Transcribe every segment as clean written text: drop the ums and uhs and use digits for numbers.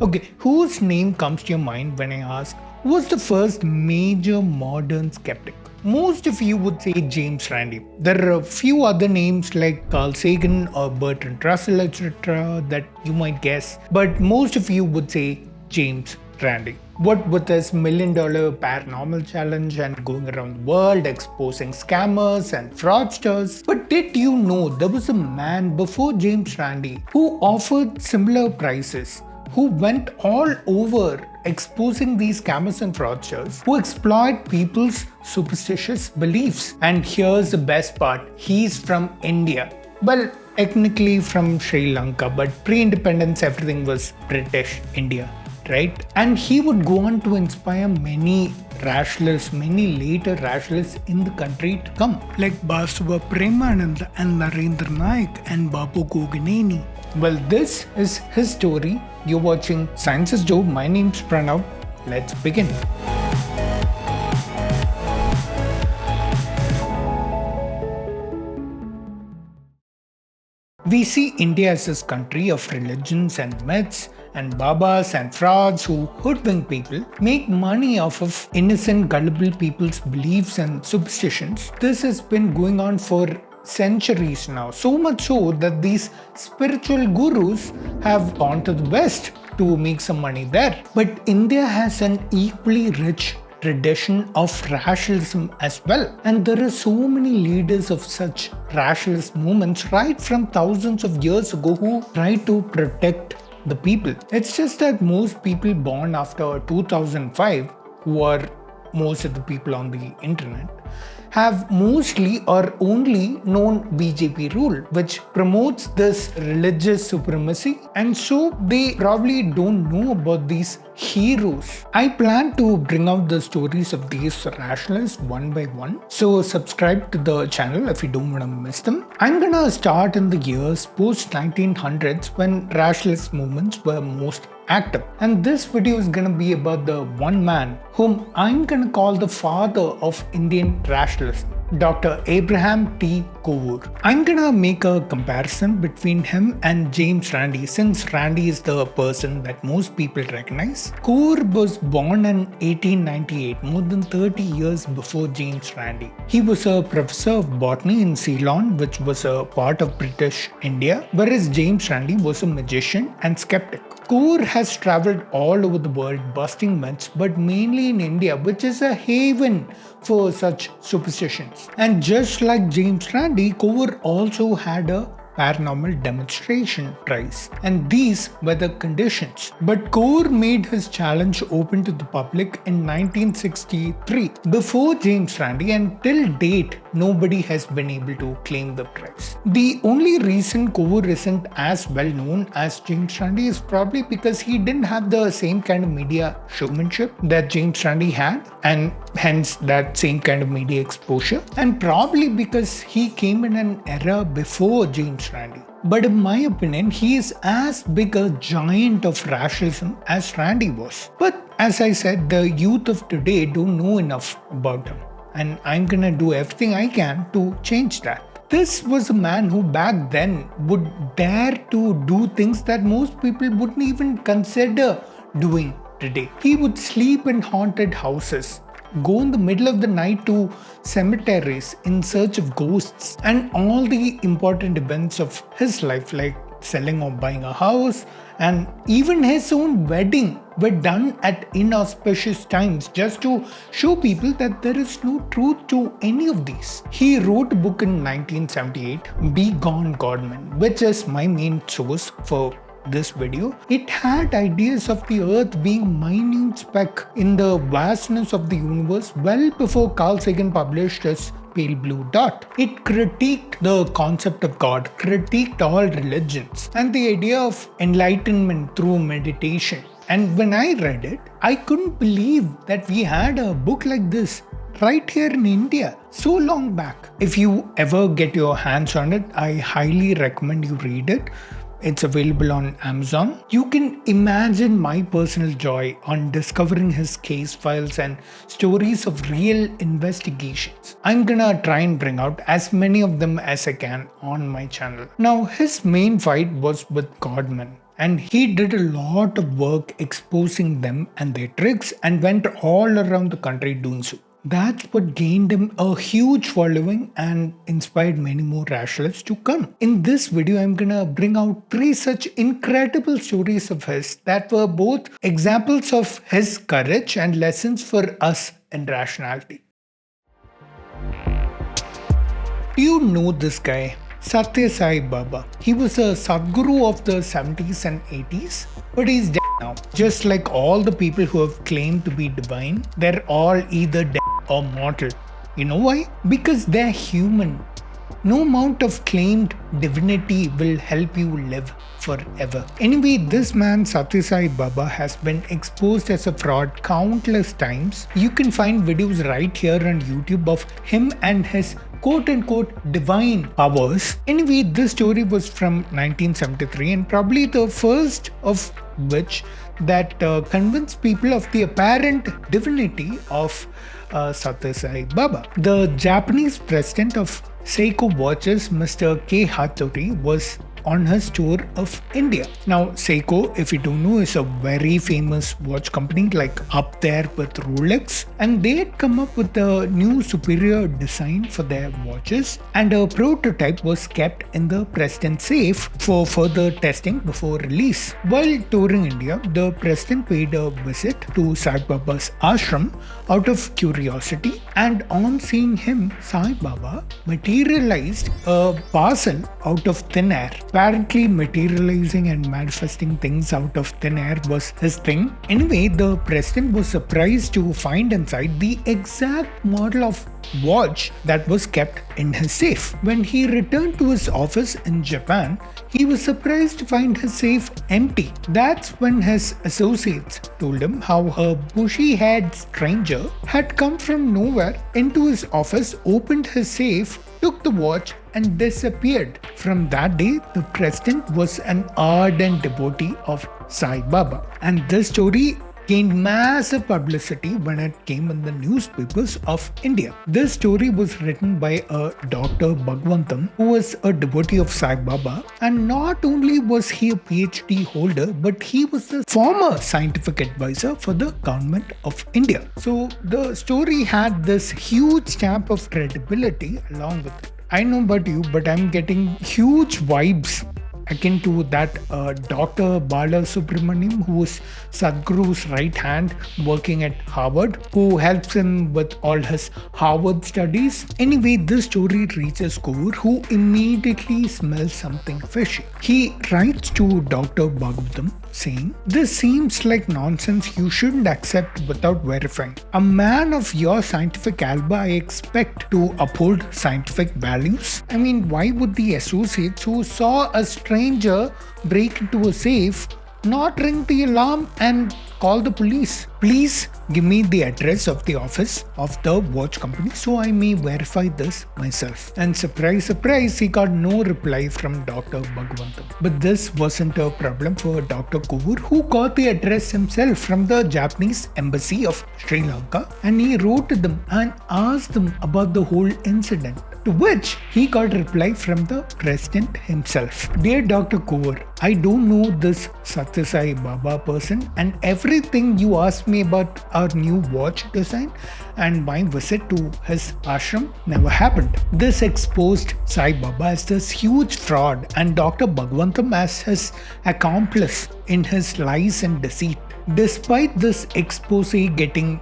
Okay, whose name comes to your mind when I ask who was the first major modern skeptic? Most of you would say James Randi. There are a few other names like Carl Sagan or Bertrand Russell, etc., that you might guess, but most of you would say James Randi. What with his $1 million paranormal challenge and going around the world exposing scammers and fraudsters. But did you know there was a man before James Randi who offered similar prices, who went all over exposing these scammers and fraudsters who exploit people's superstitious beliefs? And here's the best part, he's from India. Well, technically from Sri Lanka, but pre-independence everything was British India, right? And he would go on to inspire many rationalists, many later rationalists in the country to come, like Basava Premananda and Narendra Naik and Babu Gogineni. Well, this is his story. You're watching Scienceisdope. My name's Pranav. Let's begin. We see India as this country of religions and myths and babas and frauds who hoodwink people, make money off of innocent, gullible people's beliefs and superstitions. This has been going on for centuries now, so much so that these spiritual gurus have gone to the West to make some money there. But India has an equally rich tradition of rationalism as well, and there are so many leaders of such rationalist movements right from thousands of years ago who try to protect the people. It's just that most people born after 2005, who are most of the people on the internet, have mostly or only known BJP rule, which promotes this religious supremacy, and so they probably don't know about these heroes. I plan to bring out the stories of these rationalists one by one, so subscribe to the channel if you don't want to miss them. I'm gonna start in the years post 1900s when rationalist movements were most active, and this video is gonna be about the one man whom I'm gonna call the father of Indian rationalism, Dr. Abraham T. Kovoor. I'm gonna make a comparison between him and James Randi, since Randi is the person that most people recognize. Kovoor was born in 1898, more than 30 years before James Randi. He was a professor of botany in Ceylon, which was a part of British India, whereas James Randi was a magician and skeptic. Kovoor has traveled all over the world busting myths, but mainly in India, which is a haven for such superstitions. And just like James Randi, Kovoor also had a paranormal demonstration prize, and these were the conditions. But Kovoor made his challenge open to the public in 1963, before James Randi, and till date nobody has been able to claim the prize. The only reason Kovoor isn't as well known as James Randi is probably because he didn't have the same kind of media showmanship that James Randi had, and hence that same kind of media exposure, and probably because he came in an era before James Randi. But in my opinion, he is as big a giant of rationalism as Randi was. But as I said, the youth of today don't know enough about him, and I'm gonna do everything I can to change that. This was a man who back then would dare to do things that most people wouldn't even consider doing today. He would sleep in haunted houses, go in the middle of the night to cemeteries in search of ghosts, and all the important events of his life, like selling or buying a house, and even his own wedding, were done at inauspicious times just to show people that there is no truth to any of these. He wrote a book in 1978, Begone, Godmen, which is my main source for this video. It had ideas of the earth being a minute speck in the vastness of the universe well before Carl Sagan published his Pale Blue Dot. It critiqued the concept of God, critiqued all religions, and the idea of enlightenment through meditation. And when I read it, I couldn't believe that we had a book like this right here in India so long back. If you ever get your hands on it, I highly recommend you read it. It's available on Amazon. You can imagine my personal joy on discovering his case files and stories of real investigations. I'm gonna try and bring out as many of them as I can on my channel. Now, his main fight was with Godmen, And he did a lot of work exposing them and their tricks and went all around the country doing so. That's what gained him a huge following and inspired many more rationalists to come. In this video, I'm gonna bring out three such incredible stories of his that were both examples of his courage and lessons for us in rationality. Do you know this guy? Sathya Sai Baba. He was a Sadguru of the 70s and 80s, but he's dead now. Just like all the people who have claimed to be divine, they're all either dead or mortal. You know why? Because they're human. No amount of claimed divinity will help you live forever. Anyway, this man Sathya Sai Baba has been exposed as a fraud countless times. You can find videos right here on YouTube of him and his quote-unquote divine powers. Anyway, this story was from 1973 and probably the first of which that convinced people of the apparent divinity of Sathya Sai Baba. The Japanese president of Seiko Watches, Mr. K. Hattori, was on his tour of India. Now, Seiko, if you don't know, is a very famous watch company, like up there with Rolex, and they had come up with a new superior design for their watches, and a prototype was kept in the president's safe for further testing before release. While touring India, the president paid a visit to Sai Baba's ashram out of curiosity, and on seeing him, Sai Baba materialized a parcel out of thin air. Apparently, materializing and manifesting things out of thin air was his thing. Anyway, the president was surprised to find inside the exact model of watch that was kept in his safe. When he returned to his office in Japan, he was surprised to find his safe empty. That's when his associates told him how a bushy-haired stranger had come from nowhere into his office, opened his safe, took the watch, and disappeared. From that day, the president was an ardent devotee of Sai Baba. And this story gained massive publicity when it came in the newspapers of India. This story was written by a Dr. Bhagwantam, who was a devotee of Sai Baba, and not only was he a PhD holder, but he was the former scientific advisor for the government of India. So the story had this huge stamp of credibility along with it. I know about you, but I'm getting huge vibes akin to that Dr. Bala Subramaniam, who is Sadhguru's right hand working at Harvard, who helps him with all his Harvard studies. Anyway, this story reaches Kovoor, who immediately smells something fishy. He writes to Dr. Bhagavatam saying, "This seems like nonsense you shouldn't accept without verifying. A man of your scientific caliber, I expect to uphold scientific values. I mean, why would the associates who saw a stranger break into a safe not ring the alarm and call the police? Please give me the address of the office of the watch company so I may verify this myself." And surprise, surprise, he got no reply from Dr. Bhagwantam. But this wasn't a problem for Dr. Kovoor, who got the address himself from the Japanese embassy of Sri Lanka, and he wrote to them and asked them about the whole incident. To which he got a reply from the president himself. "Dear Dr. Kovoor, I don't know this Sathya Sai Baba person, and everything you asked me about our new watch design and my visit to his ashram never happened." This exposed Sai Baba as this huge fraud and Dr. Bhagwantam as his accomplice in his lies and deceit. Despite this expose getting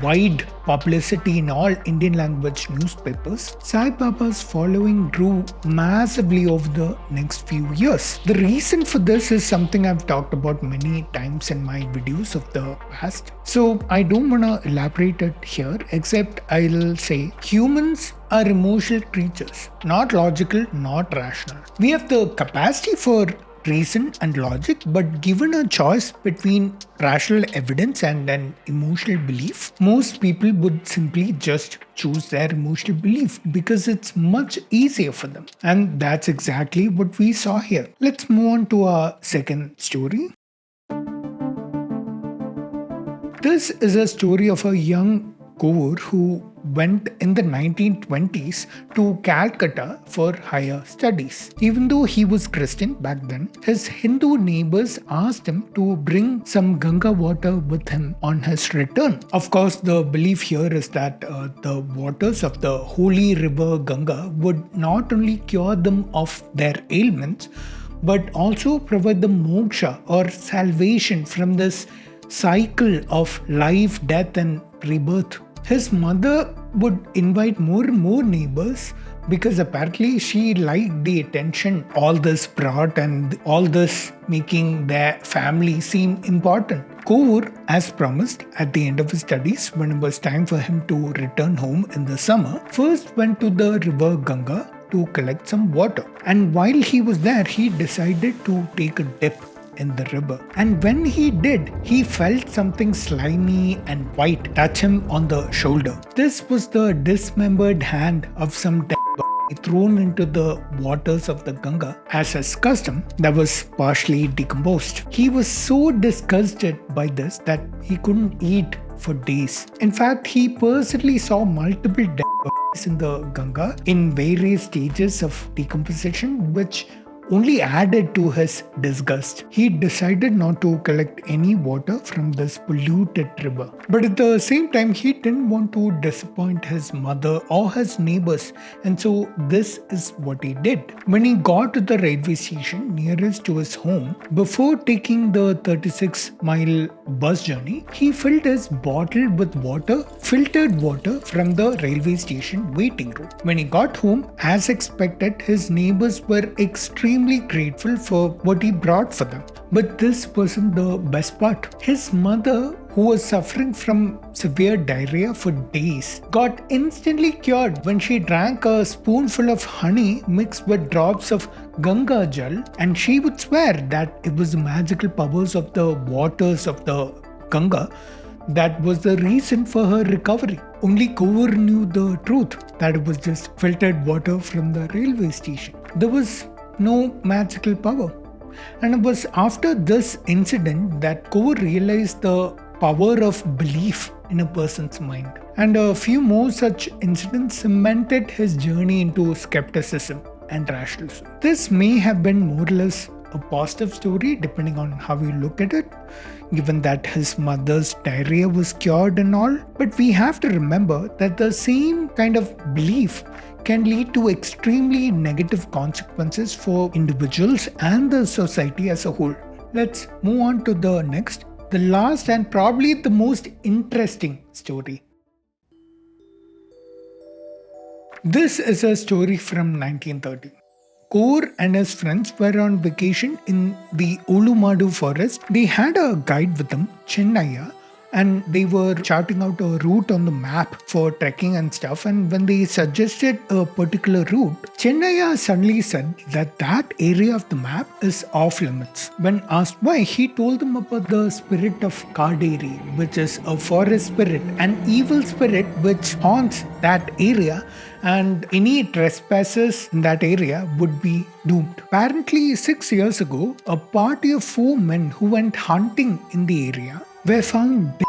wide publicity in all Indian language newspapers, Sai Baba's following grew massively over the next few years. The reason for this is something I've talked about many times in my videos of the past, so I don't want to elaborate it here, except I'll say humans are emotional creatures, not logical, not rational. We have the capacity for reason and logic, but given a choice between rational evidence and an emotional belief, most people would simply just choose their emotional belief because it's much easier for them. And that's exactly what we saw here. Let's move on to our second story. This is a story of a young Kovoor, who went in the 1920s to Calcutta for higher studies. Even though he was Christian back then, his Hindu neighbors asked him to bring some Ganga water with him on his return. Of course, the belief here is that the waters of the holy river Ganga would not only cure them of their ailments, but also provide them moksha or salvation from this cycle of life, death, and rebirth. His mother would invite more and more neighbors because apparently she liked the attention all this brought and all this making their family seem important. Kovoor, as promised, at the end of his studies, when it was time for him to return home in the summer, first went to the river Ganga to collect some water. And while he was there, he decided to take a dip in the river. And when he did, he felt something slimy and white touch him on the shoulder. This was the dismembered hand of some dead body thrown into the waters of the Ganga as his custom that was partially decomposed. He was so disgusted by this that he couldn't eat for days. In fact, he personally saw multiple dead bodies in the Ganga in various stages of decomposition, which only added to his disgust. He decided not to collect any water from this polluted river. But at the same time, he didn't want to disappoint his mother or his neighbors, and so this is what he did. When he got to the railway station nearest to his home, before taking the 36-mile bus journey, he filled his bottle with water, filtered water from the railway station waiting room. When he got home, as expected, his neighbors were extremely grateful for what he brought for them. But this wasn't the best part. His mother, who was suffering from severe diarrhea for days, got instantly cured when she drank a spoonful of honey mixed with drops of Ganga jal, and she would swear that it was the magical powers of the waters of the Ganga that was the reason for her recovery. Only Kovoor knew the truth, that it was just filtered water from the railway station. There was no magical power. And it was after this incident that Kovoor realized the power of belief in a person's mind. And a few more such incidents cemented his journey into skepticism and rationalism. This may have been more or less a positive story depending on how you look at it, given that his mother's diarrhea was cured and all. But we have to remember that the same kind of belief can lead to extremely negative consequences for individuals and the society as a whole. Let's move on to the next, the last and probably the most interesting story. This is a story from 1930. Kovoor and his friends were on vacation in the Olumadu forest. They had a guide with them, Chennaiya, and they were charting out a route on the map for trekking and stuff. And when they suggested a particular route, Chennaiya suddenly said that that area of the map is off limits. When asked why, he told them about the spirit of Kaderi, which is a forest spirit, an evil spirit which haunts that area, and any trespassers in that area would be doomed. Apparently, 6 years ago, a party of 4 men who went hunting in the area were found dead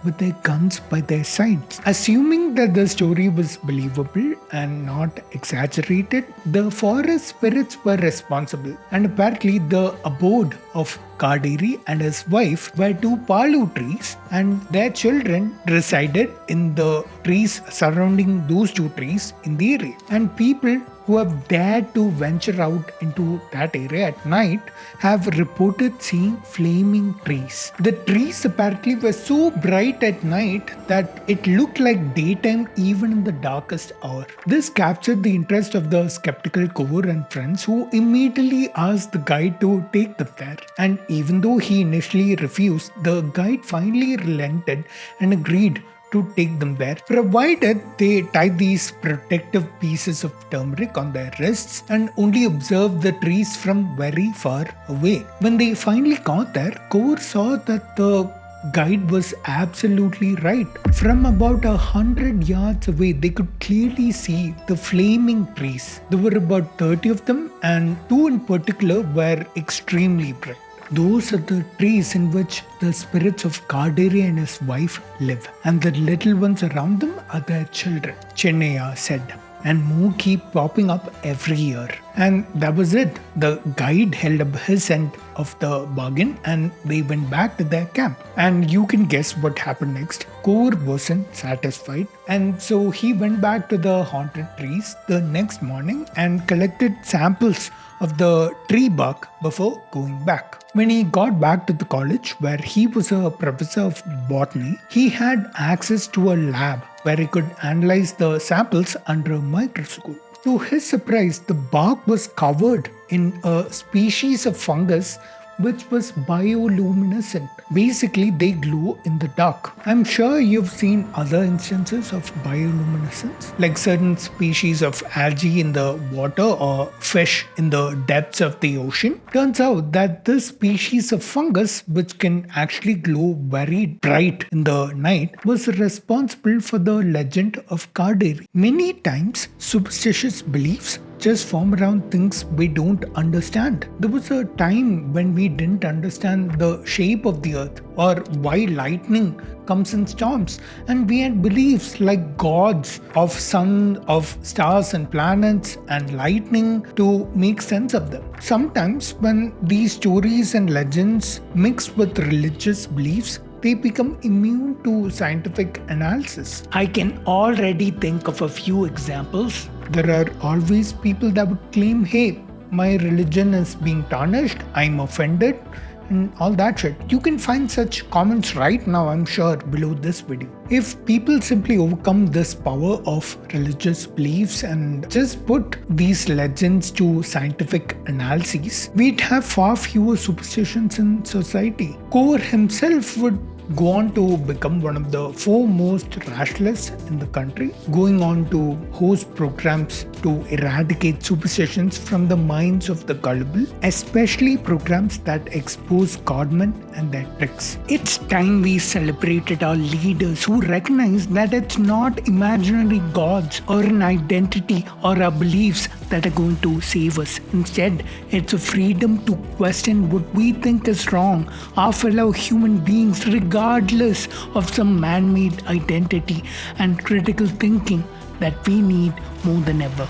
with their guns by their sides. Assuming that the story was believable and not exaggerated, the forest spirits were responsible, and apparently the abode of Kaderi and his wife were 2 palu trees, and their children resided in the trees surrounding those 2 trees in the area. And people who have dared to venture out into that area at night have reported seeing flaming trees. The trees apparently were so bright at night that it looked like daytime even in the darkest hour. This captured the interest of the skeptical Kovoor and friends, who immediately asked the guide to take them there. And even though he initially refused, the guide finally relented and agreed to take them there, provided they tied these protective pieces of turmeric on their wrists and only observed the trees from very far away. When they finally got there, Kovoor saw that the guide was absolutely right. From about 100 yards away, they could clearly see the flaming trees. There were about 30 of them, and 2 in particular were extremely bright. Those are the trees in which the spirits of Karderi and his wife live, and the little ones around them are their children, Chennaya said. And more keep popping up every year. And that was it. The guide held up his end of the bargain and they went back to their camp. And you can guess what happened next. Kovoor wasn't satisfied, and so he went back to the haunted trees the next morning and collected samples of the tree bark before going back. When he got back to the college, where he was a professor of botany, he had access to a lab where he could analyze the samples under a microscope. To his surprise, the bark was covered in a species of fungus which was bioluminescent. Basically, they glow in the dark. I'm sure you've seen other instances of bioluminescence, like certain species of algae in the water or fish in the depths of the ocean. Turns out that this species of fungus, which can actually glow very bright in the night, was responsible for the legend of Karderi. Many times, superstitious beliefs just form around things we don't understand. There was a time when we didn't understand the shape of the earth or why lightning comes in storms, and we had beliefs like gods of sun, of stars and planets and lightning to make sense of them. Sometimes when these stories and legends mix with religious beliefs, they become immune to scientific analysis. I can already think of a few examples. There are always people that would claim, hey, my religion is being tarnished, I'm offended, and all that shit. You can find such comments right now, I'm sure, below this video. If people simply overcome this power of religious beliefs and just put these legends to scientific analyses, we'd have far fewer superstitions in society. Kovoor himself would go on to become one of the foremost rationalists in the country, going on to host programs to eradicate superstitions from the minds of the gullible, especially programs that expose Godmen and their tricks. It's time we celebrated our leaders who recognize that it's not imaginary gods or an identity or our beliefs that are going to save us. Instead, it's a freedom to question what we think is wrong, our fellow human beings, regardless of some man-made identity and critical thinking that we need more than ever.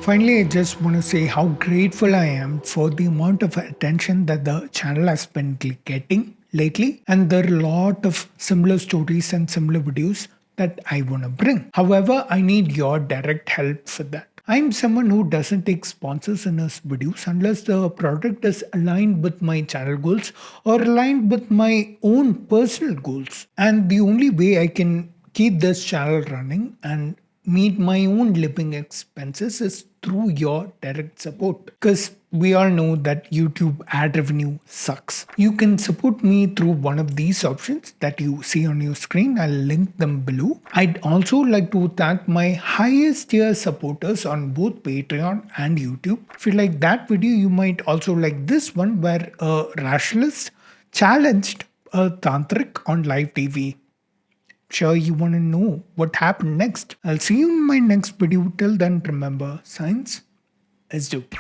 Finally, I just want to say how grateful I am for the amount of attention that the channel has been getting lately, and there are a lot of similar stories and similar videos that I want to bring. However, I need your direct help for that. I'm someone who doesn't take sponsors in his videos unless the product is aligned with my channel goals or aligned with my own personal goals. And the only way I can keep this channel running and meet my own living expenses is through your direct support, because we all know that YouTube ad revenue sucks. You can support me through one of these options that you see on your screen. I'll link them below. I'd also like to thank my highest tier supporters on both Patreon and YouTube. If you like that video, you might also like this one where a rationalist challenged a tantric on live TV. Sure, you want to know what happened next. I'll see you in my next video. Till then, remember, science is dope.